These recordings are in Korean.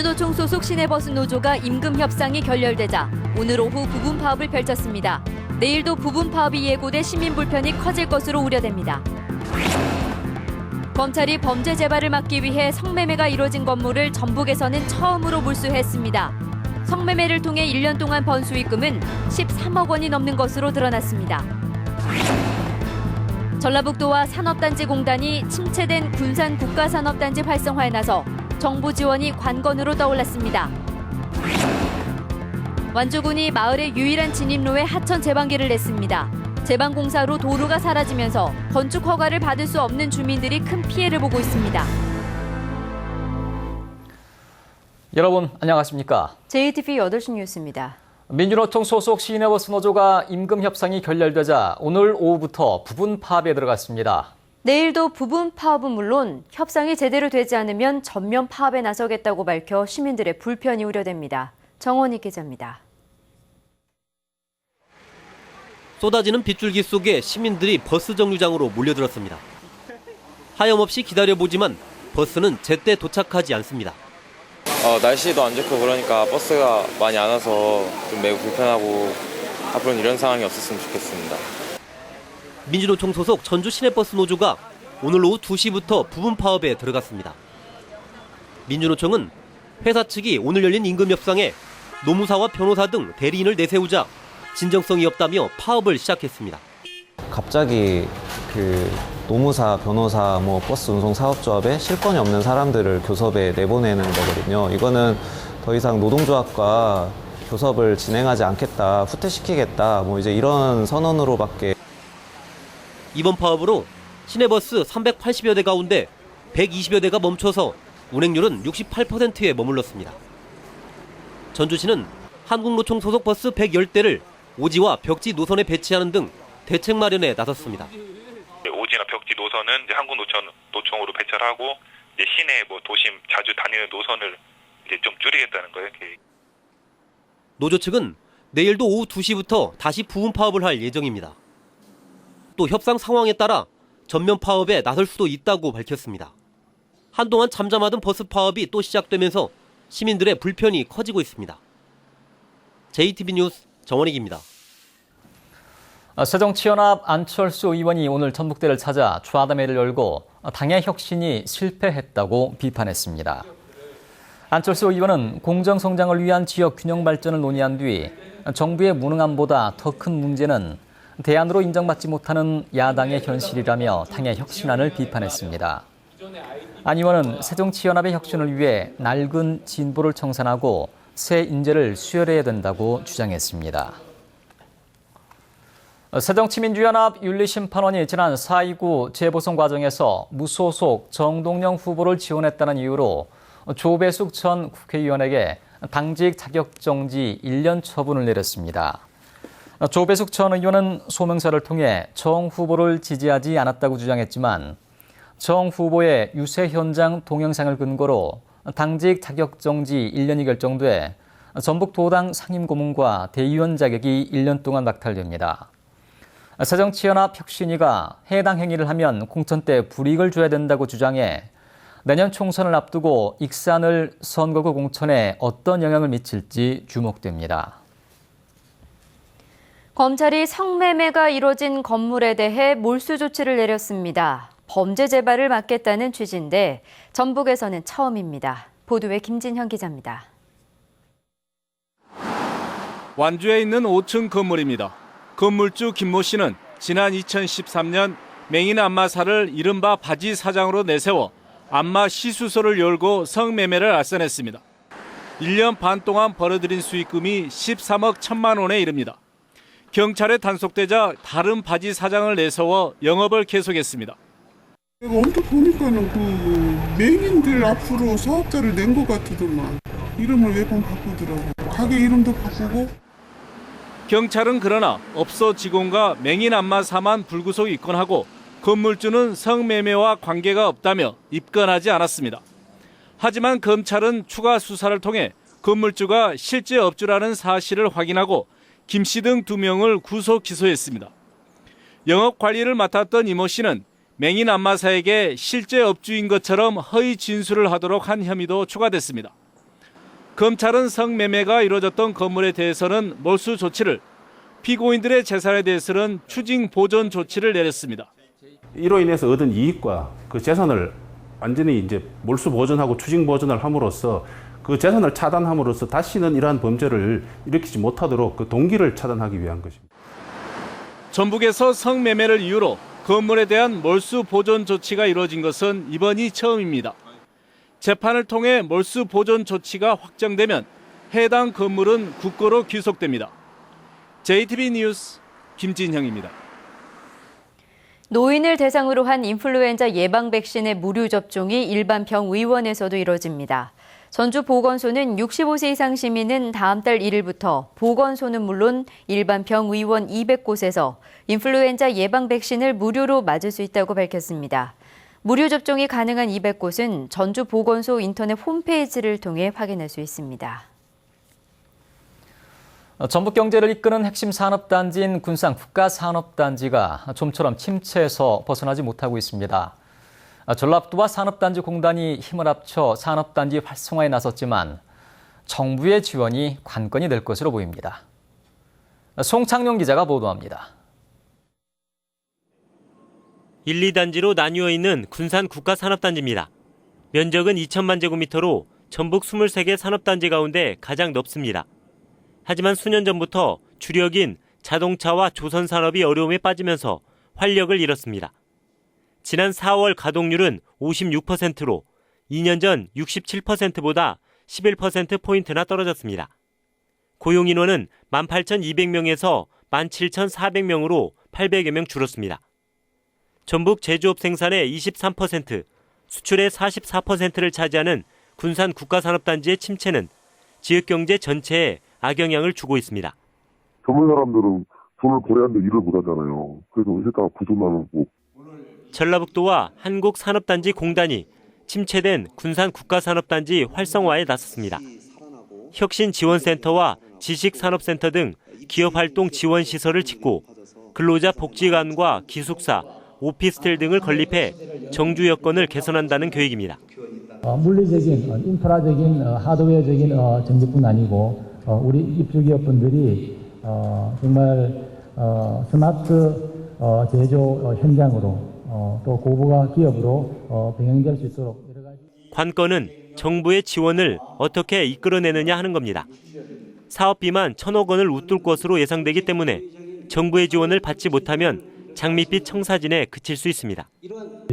민주노총 소속 시내버스 노조가 임금 협상이 결렬되자 오늘 오후 부분 파업을 펼쳤습니다. 내일도 부분 파업이 예고돼 시민 불편이 커질 것으로 우려됩니다. 검찰이 범죄 재발을 막기 위해 성매매가 이뤄진 건물을 전북에서는 처음으로 몰수했습니다. 성매매를 통해 1년 동안 번 수익금은 13억 원이 넘는 것으로 드러났습니다. 전라북도와 산업단지공단이 침체된 군산 국가산업단지 활성화에 나서 정부 지원이 관건으로 떠올랐습니다. 완주군이 마을의 유일한 진입로에 하천 제방기를 냈습니다. 제방공사로 도로가 사라지면서 건축 허가를 받을 수 없는 주민들이 큰 피해를 보고 있습니다. 여러분 안녕하십니까? JTBC 8시 뉴스입니다. 민주노총 소속 시내버스 노조가 임금 협상이 결렬되자 오늘 오후부터 부분 파업에 들어갔습니다. 내일도 부분 파업은 물론 협상이 제대로 되지 않으면 전면 파업에 나서겠다고 밝혀 시민들의 불편이 우려됩니다. 정원희 기자입니다. 쏟아지는 빗줄기 속에 시민들이 버스 정류장으로 몰려들었습니다. 하염없이 기다려보지만 버스는 제때 도착하지 않습니다. 날씨도 안 좋고 그러니까 버스가 많이 안 와서 좀 매우 불편하고 앞으로는 이런 상황이 없었으면 좋겠습니다. 민주노총 소속 전주 시내버스 노조가 오늘 오후 2시부터 부분 파업에 들어갔습니다. 민주노총은 회사 측이 오늘 열린 임금 협상에 노무사와 변호사 등 대리인을 내세우자 진정성이 없다며 파업을 시작했습니다. 갑자기 노무사, 변호사, 버스 운송 사업조합에 실권이 없는 사람들을 교섭에 내보내는 거거든요. 이거는 더 이상 노동조합과 교섭을 진행하지 않겠다, 후퇴시키겠다, 이제 이런 선언으로밖에. 이번 파업으로 시내버스 380여 대 가운데 120여 대가 멈춰서 운행률은 68%에 머물렀습니다. 전주시는 한국노총 소속 버스 110대를 오지와 벽지 노선에 배치하는 등 대책 마련에 나섰습니다. 오지나 벽지 노선은 이제 한국노총으로 배치를 하고 이제 시내 도심 자주 다니는 노선을 이제 좀 줄이겠다는 거예요. 노조 측은 내일도 오후 2시부터 다시 부분 파업을 할 예정입니다. 또 협상 상황에 따라 전면 파업에 나설 수도 있다고 밝혔습니다. 한동안 잠잠하던 버스 파업이 또 시작되면서 시민들의 불편이 커지고 있습니다. JTBC 뉴스 정원익입니다. 새정치연합 안철수 의원이 오늘 전북대를 찾아 좌담회를 열고 당의 혁신이 실패했다고 비판했습니다. 안철수 의원은 공정성장을 위한 지역 균형 발전을 논의한 뒤 정부의 무능함보다 더 큰 문제는 대안으로 인정받지 못하는 야당의 현실이라며 당의 혁신안을 비판했습니다. 안 의원은 새정치연합의 혁신을 위해 낡은 진보를 청산하고 새 인재를 수혈해야 된다고 주장했습니다. 새정치민주연합 윤리심판원이 지난 4.29 재보선 과정에서 무소속 정동영 후보를 지원했다는 이유로 조배숙 전 국회의원에게 당직 자격정지 1년 처분을 내렸습니다. 조배숙 전 의원은 소명서를 통해 정 후보를 지지하지 않았다고 주장했지만 정 후보의 유세 현장 동영상을 근거로 당직 자격정지 1년이 결정돼 전북도당 상임고문과 대의원 자격이 1년 동안 박탈됩니다. 새정치연합 혁신위가 해당 행위를 하면 공천 때 불이익을 줘야 된다고 주장해 내년 총선을 앞두고 익산을 선거구 공천에 어떤 영향을 미칠지 주목됩니다. 검찰이 성매매가 이뤄진 건물에 대해 몰수 조치를 내렸습니다. 범죄 재발을 막겠다는 취지인데 전북에서는 처음입니다. 보도에 김진현 기자입니다. 완주에 있는 5층 건물입니다. 건물주 김모 씨는 지난 2013년 맹인 안마사를 이른바 바지 사장으로 내세워 안마 시수소를 열고 성매매를 알선했습니다. 1년 반 동안 벌어들인 수익금이 13억 1천만 원에 이릅니다. 경찰에 단속되자 다른 바지 사장을 내세워 영업을 계속했습니다. 내가 언뜻 보니까는 맹인들 앞으로 사업자를 낸 것 같더만 이름을 매번 바꾸더라고. 가게 이름도 바꾸고. 경찰은 그러나 업소 직원과 맹인 안마사만 불구속 입건하고 건물주는 성매매와 관계가 없다며 입건하지 않았습니다. 하지만 검찰은 추가 수사를 통해 건물주가 실제 업주라는 사실을 확인하고 김 씨 등 2명을 구속 기소했습니다. 영업 관리를 맡았던 이모 씨는 맹인 안마사에게 실제 업주인 것처럼 허위 진술을 하도록 한 혐의도 추가됐습니다. 검찰은 성매매가 이루어졌던 건물에 대해서는 몰수 조치를, 피고인들의 재산에 대해서는 추징 보전 조치를 내렸습니다. 이로 인해서 얻은 이익과 그 재산을 완전히 이제 몰수 보전하고 추징 보전을 함으로써 그 재산을 차단함으로써 다시는 이러한 범죄를 일으키지 못하도록 그 동기를 차단하기 위한 것입니다. 전북에서 성매매를 이유로 건물에 대한 몰수 보전 조치가 이루어진 것은 이번이 처음입니다. 재판을 통해 몰수 보전 조치가 확정되면 해당 건물은 국고로 귀속됩니다. JTB 뉴스 김진형입니다. 노인을 대상으로 한 인플루엔자 예방 백신의 무료 접종이 일반 병의원에서도 이뤄집니다. 전주보건소는 65세 이상 시민은 다음 달 1일부터 보건소는 물론 일반 병의원 200곳에서 인플루엔자 예방 백신을 무료로 맞을 수 있다고 밝혔습니다. 무료 접종이 가능한 200곳은 전주보건소 인터넷 홈페이지를 통해 확인할 수 있습니다. 전북 경제를 이끄는 핵심 산업단지인 군산 국가산업단지가 좀처럼 침체에서 벗어나지 못하고 있습니다. 전라북도와 산업단지공단이 힘을 합쳐 산업단지 활성화에 나섰지만 정부의 지원이 관건이 될 것으로 보입니다. 송창용 기자가 보도합니다. 1, 2단지로 나뉘어 있는 군산 국가산업단지입니다. 면적은 2천만 제곱미터로 전북 23개 산업단지 가운데 가장 넓습니다. 하지만 수년 전부터 주력인 자동차와 조선산업이 어려움에 빠지면서 활력을 잃었습니다. 지난 4월 가동률은 56%로 2년 전 67%보다 11%포인트나 떨어졌습니다. 고용인원은 18,200명에서 17,400명으로 800여 명 줄었습니다. 전북 제조업 생산의 23%, 수출의 44%를 차지하는 군산 국가산업단지의 침체는 지역경제 전체에 악영향을 주고 있습니다. 젊은 사람들은 돈을 벌어야 하는데 일을 못하잖아요. 그래서 회사가 부도나고. 전라북도와 한국산업단지 공단이 침체된 군산 국가산업단지 활성화에 나섰습니다. 혁신지원센터와 지식산업센터 등 기업활동 지원 시설을 짓고 근로자 복지관과 기숙사, 오피스텔 등을 건립해 정주 여건을 개선한다는 계획입니다. 물리적인, 인프라적인, 하드웨어적인 정비뿐 아니고 우리 입주기업분들이 정말 스마트 제조 현장으로 또 고부가 기업으로 병행될 수 있도록 여러 가지. 관건은 정부의 지원을 어떻게 이끌어내느냐 하는 겁니다. 사업비만 1,000억 원을 웃돌 것으로 예상되기 때문에 정부의 지원을 받지 못하면 장밋빛 청사진에 그칠 수 있습니다.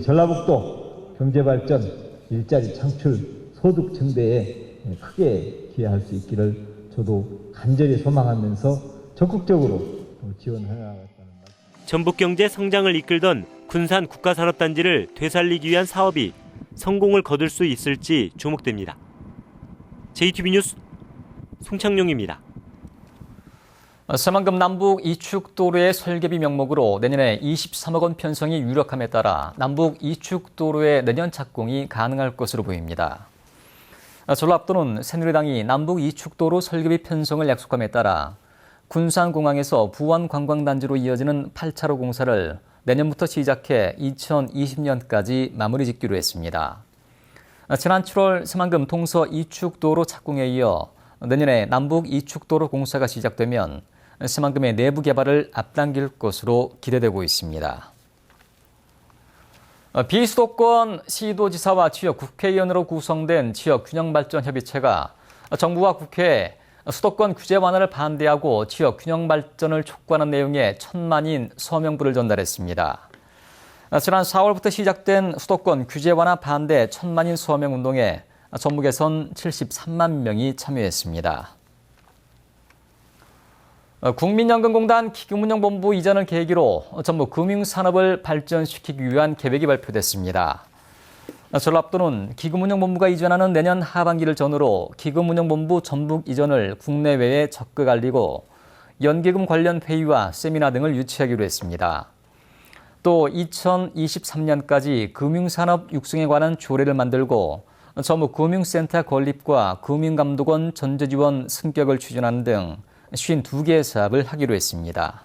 전라북도 경제발전, 일자리 창출, 소득 증대에 크게 기여할 수 있기를 저도 간절히 소망하면서 적극적으로 지원하겠다는 말씀. 전북 경제 성장을 이끌던 군산 국가산업단지를 되살리기 위한 사업이 성공을 거둘 수 있을지 주목됩니다. JTB 뉴스 송창용입니다. 새만금 남북 이축도로의 설계비 명목으로 내년에 23억 원 편성이 유력함에 따라 남북 이축도로의 내년 착공이 가능할 것으로 보입니다. 전라북도는 새누리당이 남북 이축도로 설계비 편성을 약속함에 따라 군산공항에서 부안관광단지로 이어지는 8차로 공사를 내년부터 시작해 2020년까지 마무리 짓기로 했습니다. 지난 7월 새만금 동서 이축도로 착공에 이어 내년에 남북 이축도로 공사가 시작되면 새만금의 내부 개발을 앞당길 것으로 기대되고 있습니다. 비수도권 시도지사와 지역 국회의원으로 구성된 지역균형발전협의체가 정부와 국회에 수도권 규제 완화를 반대하고 지역 균형 발전을 촉구하는 내용의 1,000만인 서명부를 전달했습니다. 지난 4월부터 시작된 수도권 규제 완화 반대 1,000만인 서명 운동에 전북에선 73만 명이 참여했습니다. 국민연금공단 기금운용본부 이전을 계기로 전북 금융산업을 발전시키기 위한 계획이 발표됐습니다. 전라북도는 기금운용본부가 이전하는 내년 하반기를 전후로 기금운용본부 전북 이전을 국내외에 적극 알리고 연기금 관련 회의와 세미나 등을 유치하기로 했습니다. 또 2023년까지 금융산업 육성에 관한 조례를 만들고 전북 금융센터 건립과 금융감독원 전제지원 승격을 추진하는 등 52개의 사업을 하기로 했습니다.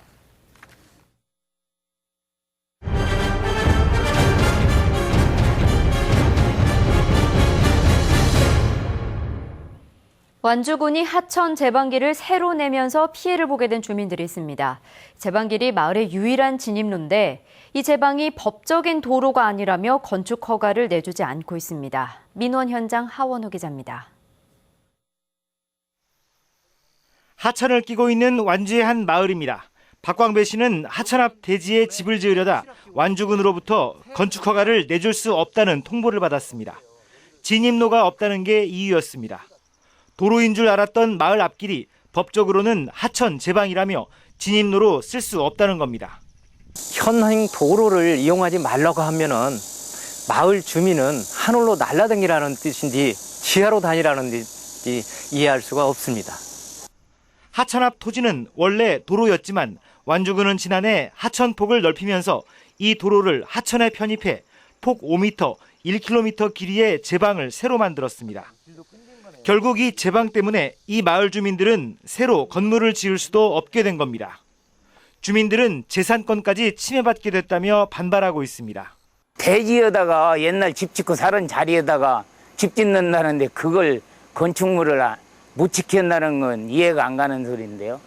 완주군이 하천 제방기를 새로 내면서 피해를 보게 된 주민들이 있습니다. 제방길이 마을의 유일한 진입로인데 이 제방이 법적인 도로가 아니라며 건축 허가를 내주지 않고 있습니다. 민원 현장 하원호 기자입니다. 하천을 끼고 있는 완주의 한 마을입니다. 박광배 씨는 하천 앞 대지에 집을 지으려다 완주군으로부터 건축 허가를 내줄 수 없다는 통보를 받았습니다. 진입로가 없다는 게 이유였습니다. 도로인 줄 알았던 마을 앞길이 법적으로는 하천 제방이라며 진입로로 쓸 수 없다는 겁니다. 현행 도로를 이용하지 말라고 하면은 마을 주민은 하늘로 날아다니라는 뜻인지 지하로 다니라는 뜻인지 이해할 수가 없습니다. 하천 앞 토지는 원래 도로였지만 완주군은 지난해 하천폭을 넓히면서 이 도로를 하천에 편입해 폭 5m, 1km 길이의 제방을 새로 만들었습니다. 결국 이 제방 때문에 이 마을 주민들은 새로 건물을 지을 수도 없게 된 겁니다. 주민들은 재산권까지 침해받게 됐다며 반발하고 있습니다. 대지에다가 옛날 집 짓고 살은 자리에다가 집 짓는다는데 그걸 건축물을 못 지킨다는 건 이해가 안 가는 소리인데요.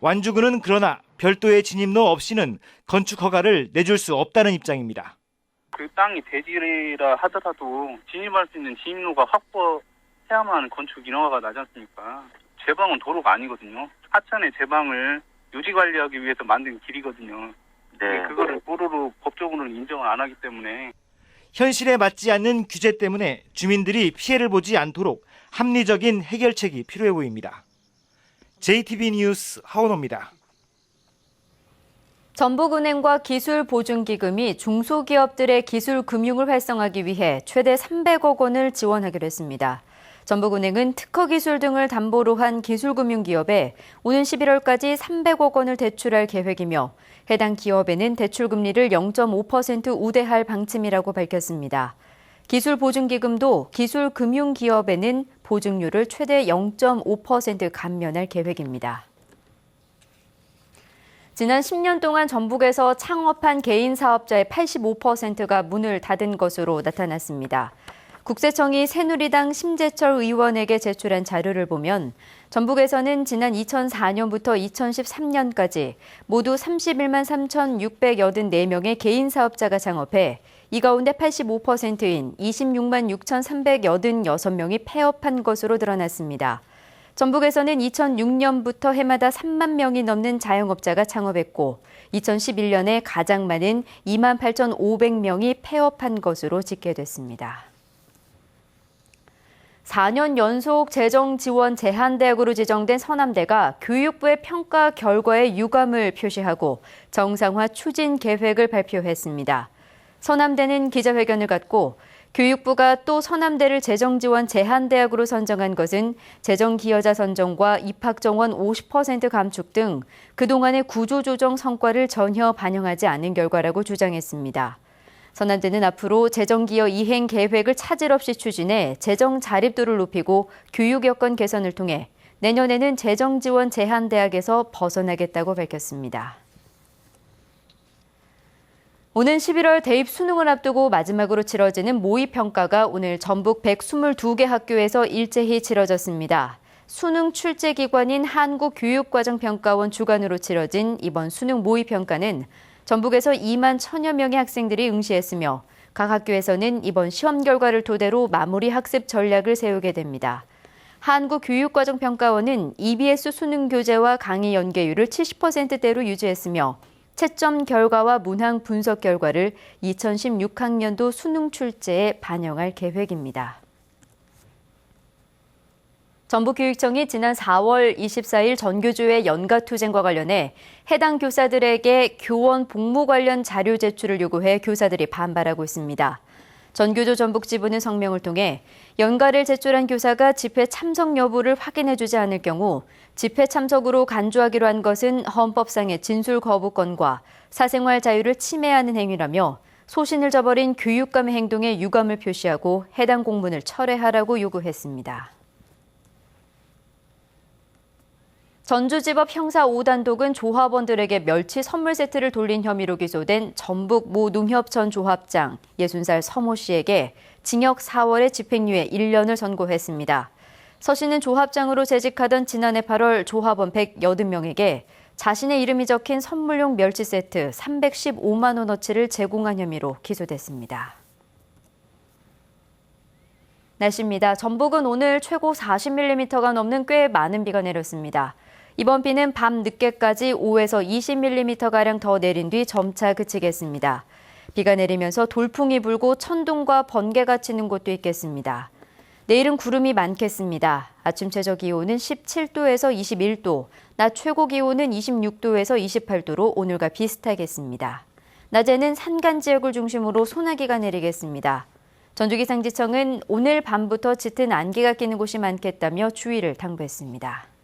완주군은 그러나 별도의 진입로 없이는 건축 허가를 내줄 수 없다는 입장입니다. 그 땅이 대지라 하더라도 진입할 수 있는 진입로가 확보해야만 건축 인허가가 나지 않습니까? 제방은 도로가 아니거든요. 하천의 제방을 유지 관리하기 위해서 만든 길이거든요. 네. 그거를 도로로 법적으로는 인정을 안 하기 때문에 현실에 맞지 않는 규제 때문에 주민들이 피해를 보지 않도록 합리적인 해결책이 필요해 보입니다. JTB 뉴스 하원호입니다. 전북은행과 기술보증기금이 중소기업들의 기술금융을 활성화하기 위해 최대 300억 원을 지원하기로 했습니다. 전북은행은 특허기술 등을 담보로 한 기술금융기업에 오는 11월까지 300억 원을 대출할 계획이며 해당 기업에는 대출금리를 0.5% 우대할 방침이라고 밝혔습니다. 기술보증기금도 기술금융기업에는 보증료를 최대 0.5% 감면할 계획입니다. 지난 10년 동안 전북에서 창업한 개인 사업자의 85%가 문을 닫은 것으로 나타났습니다. 국세청이 새누리당 심재철 의원에게 제출한 자료를 보면 전북에서는 지난 2004년부터 2013년까지 모두 31만 3,684명의 개인 사업자가 창업해 이 가운데 85%인 26만 6,386명이 폐업한 것으로 드러났습니다. 전북에서는 2006년부터 해마다 3만 명이 넘는 자영업자가 창업했고 2011년에 가장 많은 2만 8,500명이 폐업한 것으로 집계됐습니다. 4년 연속 재정 지원 제한대학으로 지정된 서남대가 교육부의 평가 결과에 유감을 표시하고 정상화 추진 계획을 발표했습니다. 서남대는 기자회견을 갖고 교육부가 또 서남대를 재정 지원 제한대학으로 선정한 것은 재정 기여자 선정과 입학 정원 50% 감축 등 그동안의 구조조정 성과를 전혀 반영하지 않은 결과라고 주장했습니다. 서남대는 앞으로 재정기여 이행 계획을 차질 없이 추진해 재정 자립도를 높이고 교육 여건 개선을 통해 내년에는 재정 지원 제한대학에서 벗어나겠다고 밝혔습니다. 오는 11월 대입 수능을 앞두고 마지막으로 치러지는 모의평가가 오늘 전북 122개 학교에서 일제히 치러졌습니다. 수능 출제기관인 한국교육과정평가원 주관으로 치러진 이번 수능 모의평가는 전북에서 2만 1,000여 명의 학생들이 응시했으며 각 학교에서는 이번 시험 결과를 토대로 마무리 학습 전략을 세우게 됩니다. 한국교육과정평가원은 EBS 수능 교재와 강의 연계율을 70%대로 유지했으며 채점 결과와 문항 분석 결과를 2016학년도 수능 출제에 반영할 계획입니다. 전북교육청이 지난 4월 24일 전교조의 연가투쟁과 관련해 해당 교사들에게 교원 복무 관련 자료 제출을 요구해 교사들이 반발하고 있습니다. 전교조 전북지부는 성명을 통해 연가를 제출한 교사가 집회 참석 여부를 확인해주지 않을 경우 집회 참석으로 간주하기로 한 것은 헌법상의 진술 거부권과 사생활 자유를 침해하는 행위라며 소신을 저버린 교육감의 행동에 유감을 표시하고 해당 공문을 철회하라고 요구했습니다. 전주지법 형사 5단독은 조합원들에게 멸치 선물 세트를 돌린 혐의로 기소된 전북 모 농협 전 조합장 60살 서모 씨에게 징역 4월에 집행유예 1년을 선고했습니다. 서 씨는 조합장으로 재직하던 지난해 8월 조합원 180명에게 자신의 이름이 적힌 선물용 멸치 세트 315만 원어치를 제공한 혐의로 기소됐습니다. 날씨입니다. 전북은 오늘 최고 40mm가 넘는 꽤 많은 비가 내렸습니다. 이번 비는 밤 늦게까지 5에서 20mm가량 더 내린 뒤 점차 그치겠습니다. 비가 내리면서 돌풍이 불고 천둥과 번개가 치는 곳도 있겠습니다. 내일은 구름이 많겠습니다. 아침 최저 기온은 17도에서 21도, 낮 최고 기온은 26도에서 28도로 오늘과 비슷하겠습니다. 낮에는 산간 지역을 중심으로 소나기가 내리겠습니다. 전주기상지청은 오늘 밤부터 짙은 안개가 끼는 곳이 많겠다며 주의를 당부했습니다.